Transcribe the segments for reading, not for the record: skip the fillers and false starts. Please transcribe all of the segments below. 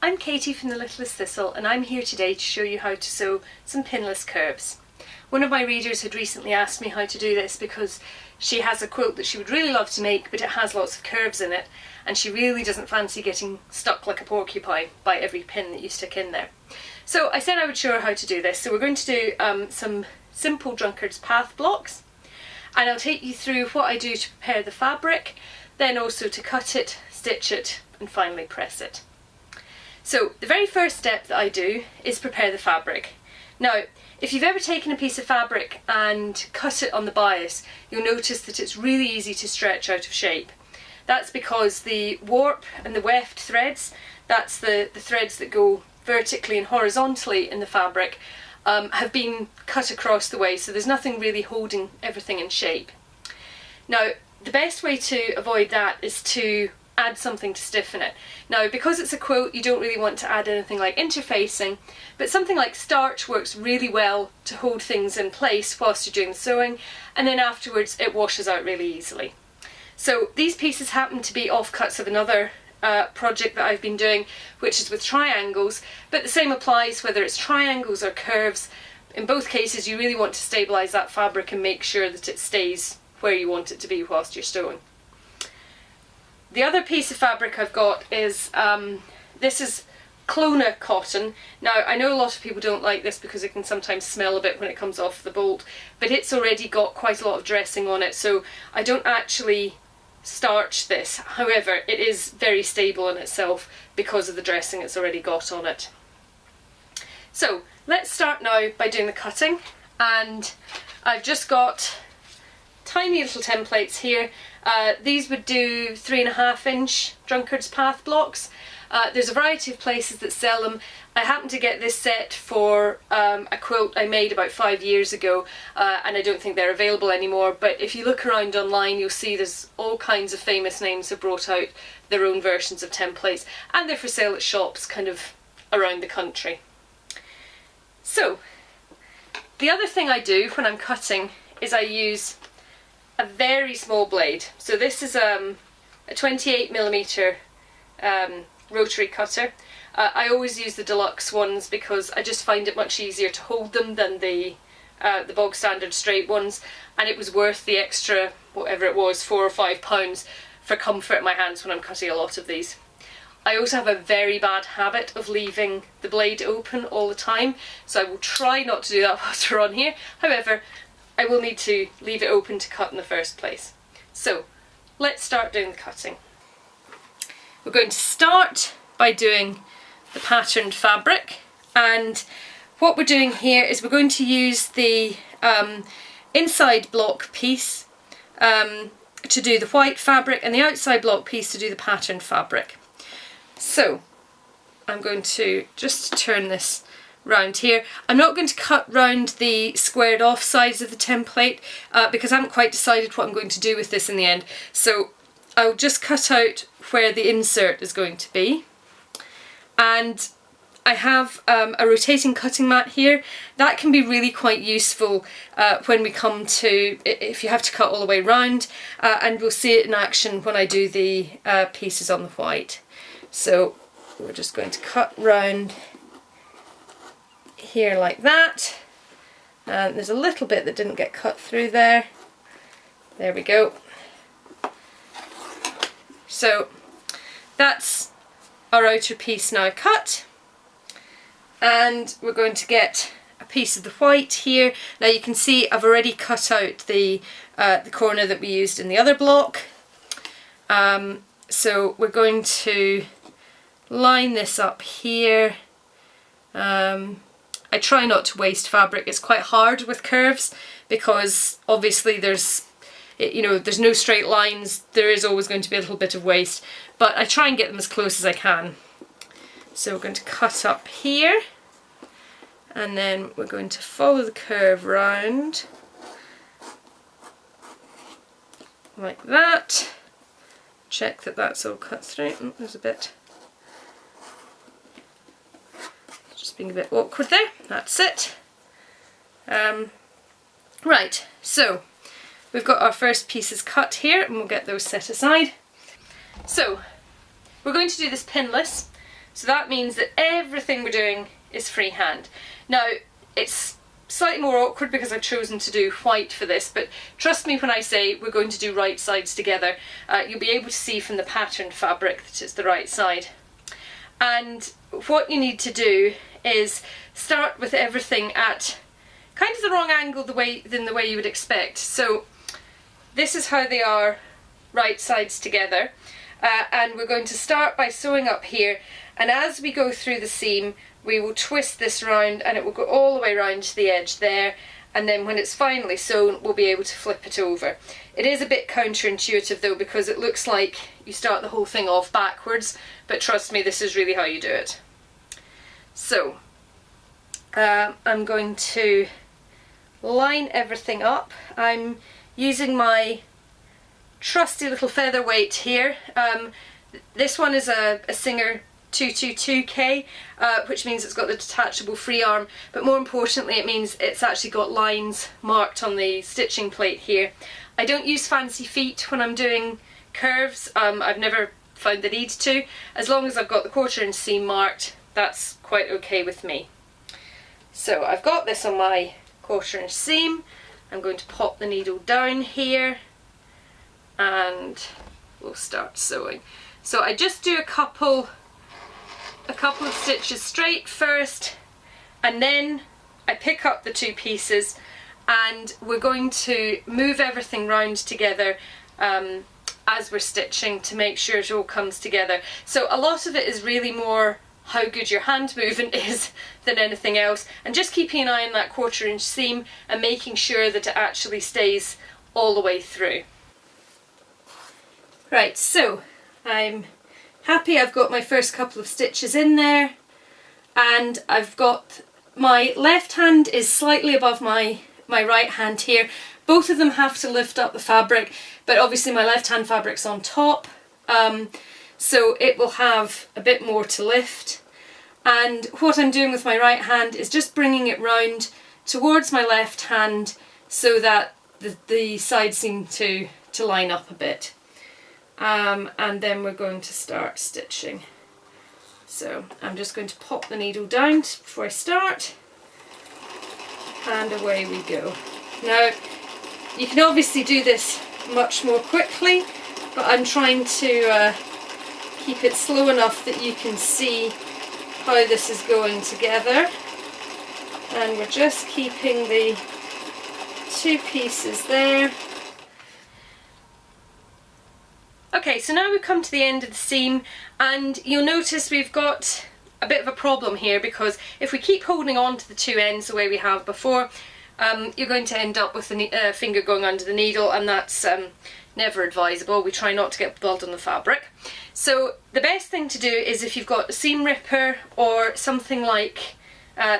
I'm Katie from The Littlest Thistle, and I'm here today to show you how to sew some pinless curves. One of my readers had recently asked me how to do this because she has a quilt that she would really love to make, but it has lots of curves in it, and she really doesn't fancy getting stuck like a porcupine by every pin that you stick in there. So I said I would show her how to do this. So we're going to do some simple drunkard's path blocks, and I'll take you through what I do to prepare the fabric, then also to cut it, stitch it, and finally press it. So the very first step that I do is prepare the fabric. Now, if you've ever taken a piece of fabric and cut it on the bias, you'll notice that it's really easy to stretch out of shape. That's because the warp and the weft threads, that's the threads that go vertically and horizontally in the fabric, have been cut across the way, so there's nothing really holding everything in shape. Now, the best way to avoid that is to add something to stiffen it. Now, because it's a quilt, you don't really want to add anything like interfacing, but something like starch works really well to hold things in place whilst you're doing the sewing, and then afterwards it washes out really easily. So these pieces happen to be offcuts of another project that I've been doing, which is with triangles, but the same applies whether it's triangles or curves. In both cases you really want to stabilise that fabric and make sure that it stays where you want it to be whilst you're sewing. The other piece of fabric I've got is, this is Clona cotton. Now, I know a lot of people don't like this because it can sometimes smell a bit when it comes off the bolt, but it's already got quite a lot of dressing on it, so I don't actually starch this. However, it is very stable in itself because of the dressing it's already got on it. So, let's start now by doing the cutting, and I've just got tiny little templates here. These would do 3.5 inch drunkard's path blocks. There's a variety of places that sell them. I happened to get this set for a quilt I made about 5 years ago, and I don't think they're available anymore, but if you look around online you'll see there's all kinds of famous names have brought out their own versions of templates, and they're for sale at shops kind of around the country. So, the other thing I do when I'm cutting is I use a very small blade. So this is a 28mm rotary cutter. I always use the deluxe ones because I just find it much easier to hold them than the bog standard straight ones, and it was worth the extra, whatever it was, £4 or £5 for comfort in my hands when I'm cutting a lot of these. I also have a very bad habit of leaving the blade open all the time, so I will try not to do that whilst we're on here. However, I will need to leave it open to cut in the first place. So, let's start doing the cutting. We're going to start by doing the patterned fabric, and what we're doing here is we're going to use the inside block piece to do the white fabric and the outside block piece to do the patterned fabric. So, I'm going to just turn this round here. I'm not going to cut round the squared off sides of the template because I haven't quite decided what I'm going to do with this in the end. So I'll just cut out where the insert is going to be. And I have a rotating cutting mat here. That can be really quite useful when we come to, if you have to cut all the way round, and we'll see it in action when I do the pieces on the white. So we're just going to cut round here like that, and there's a little bit that didn't get cut through there. There we go. So that's our outer piece now cut, and we're going to get a piece of the white here. Now you can see I've already cut out the corner that we used in the other block. So we're going to line this up here. I try not to waste fabric. It's quite hard with curves because obviously there's no straight lines. There is always going to be a little bit of waste, but I try and get them as close as I can. So we're going to cut up here, and then we're going to follow the curve round like that. Check that that's all cut through. Oh, there's a bit. Being a bit awkward there. That's it. Right, so we've got our first pieces cut here, and we'll get those set aside. So we're going to do this pinless. So that means that everything we're doing is freehand. Now, it's slightly more awkward because I've chosen to do white for this, but trust me when I say we're going to do right sides together. You'll be able to see from the patterned fabric that it's the right side. And what you need to do is start with everything at kind of the wrong angle than the way you would expect. So this is how they are right sides together, and we're going to start by sewing up here, and as we go through the seam we will twist this round and it will go all the way round to the edge there, and then when it's finally sewn we'll be able to flip it over. It is a bit counterintuitive though, because it looks like you start the whole thing off backwards, but trust me, this is really how you do it. So I'm going to line everything up. I'm using my trusty little featherweight here. This one is a Singer 222K, which means it's got the detachable free arm, but more importantly it means it's actually got lines marked on the stitching plate here. I don't use fancy feet when I'm doing curves. I've never found the need to. As long as I've got the 1/4 inch seam marked, that's quite okay with me. So I've got this on my 1/4 inch seam. I'm going to pop the needle down here and we'll start sewing. So I just do a couple of stitches straight first, and then I pick up the 2 pieces and we're going to move everything round together as we're stitching to make sure it all comes together. So a lot of it is really more how good your hand movement is than anything else, and just keeping an eye on that 1/4 inch seam and making sure that it actually stays all the way through. Right, so I'm happy I've got my first couple of stitches in there, and I've got my left hand is slightly above my right hand here. Both of them have to lift up the fabric, but obviously my left hand fabric's on top, so it will have a bit more to lift. And what I'm doing with my right hand is just bringing it round towards my left hand so that the sides seem to line up a bit. And then we're going to start stitching. So I'm just going to pop the needle down before I start, and away we go. Now you can obviously do this much more quickly, but I'm trying to keep it slow enough that you can see how this is going together, and we're just keeping the 2 pieces there. Okay, so now we've come to the end of the seam, and you'll notice we've got a bit of a problem here, because if we keep holding on to the 2 ends the way we have before, you're going to end up with the finger going under the needle, and that's never advisable. We try not to get blood on the fabric. So the best thing to do is, if you've got a seam ripper or something like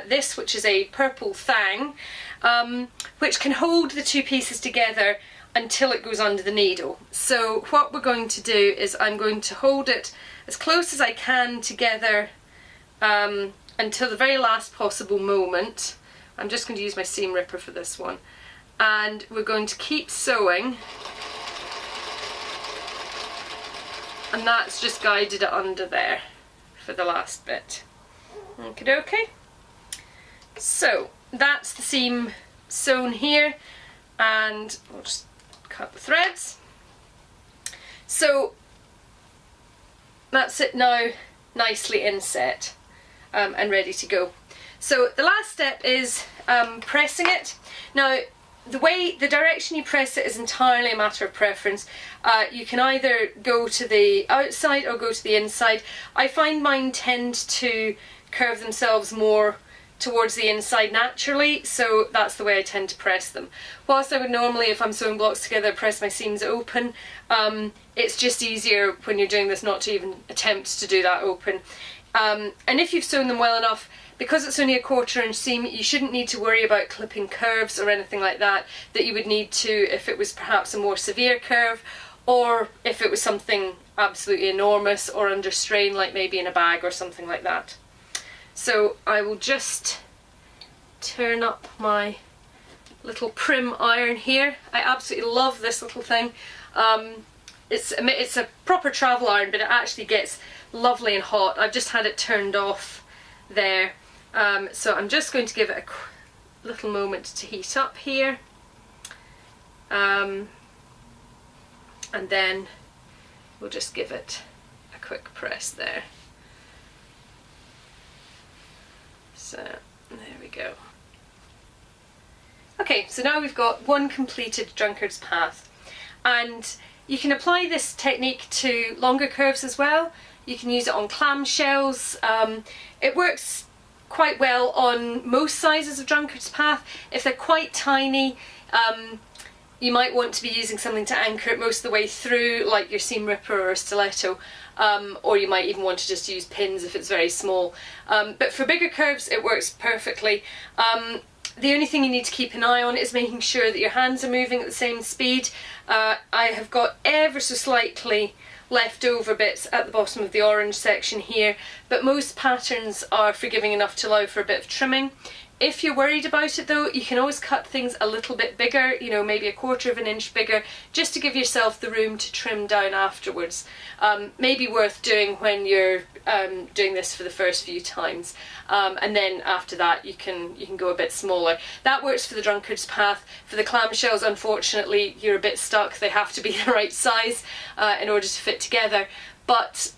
this, which is a purple thang, which can hold the 2 pieces together until it goes under the needle. So what we're going to do is I'm going to hold it as close as I can together until the very last possible moment. I'm just going to use my seam ripper for this one, and we're going to keep sewing, and that's just guided it under there for the last bit. Okay, so that's the seam sewn here, and we'll just cut the threads. So that's it now, nicely inset and ready to go. So the last step is pressing it. Now the direction you press it is entirely a matter of preference. You can either go to the outside or go to the inside. I find mine tend to curve themselves more towards the inside naturally, so that's the way I tend to press them. Whilst I would normally, if I'm sewing blocks together, press my seams open, it's just easier when you're doing this not to even attempt to do that open. And if you've sewn them well enough, because it's only a 1/4 inch seam, you shouldn't need to worry about clipping curves or anything like that you would need to if it was perhaps a more severe curve, or if it was something absolutely enormous or under strain, like maybe in a bag or something like that. So I will just turn up my little prim iron here. I absolutely love this little thing. It's a proper travel iron, but it actually gets lovely and hot. I've just had it turned off there. So I'm just going to give it a little moment to heat up here. And then we'll just give it a quick press there. So there we go. Okay, so now we've got one completed drunkard's path, and you can apply this technique to longer curves as well. You can use it on clamshells. It works quite well on most sizes of drunkard's path. If they're quite tiny, you might want to be using something to anchor it most of the way through, like your seam ripper or a stiletto, or you might even want to just use pins if it's very small. But for bigger curves it works perfectly. The only thing you need to keep an eye on is making sure that your hands are moving at the same speed. I have got ever so slightly leftover bits at the bottom of the orange section here, but most patterns are forgiving enough to allow for a bit of trimming. If you're worried about it though, you can always cut things a little bit bigger, you know, maybe 1/4 of an inch bigger, just to give yourself the room to trim down afterwards. Maybe worth doing when you're doing this for the first few times. And then after that you can go a bit smaller. That works for the drunkard's path. For the clamshells, unfortunately, you're a bit stuck. They have to be the right size in order to fit together. But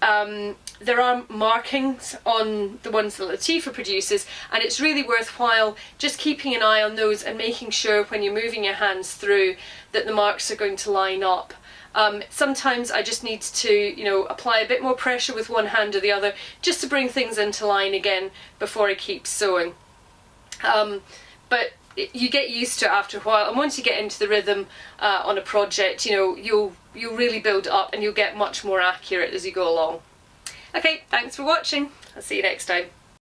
there are markings on the ones that Latifah produces, and it's really worthwhile just keeping an eye on those and making sure when you're moving your hands through that the marks are going to line up. Sometimes I just need to, you know, apply a bit more pressure with one hand or the other just to bring things into line again before I keep sewing. But you get used to it after a while, and once you get into the rhythm on a project, you know, you'll really build up and you'll get much more accurate as you go along. Okay, thanks for watching. I'll see you next time.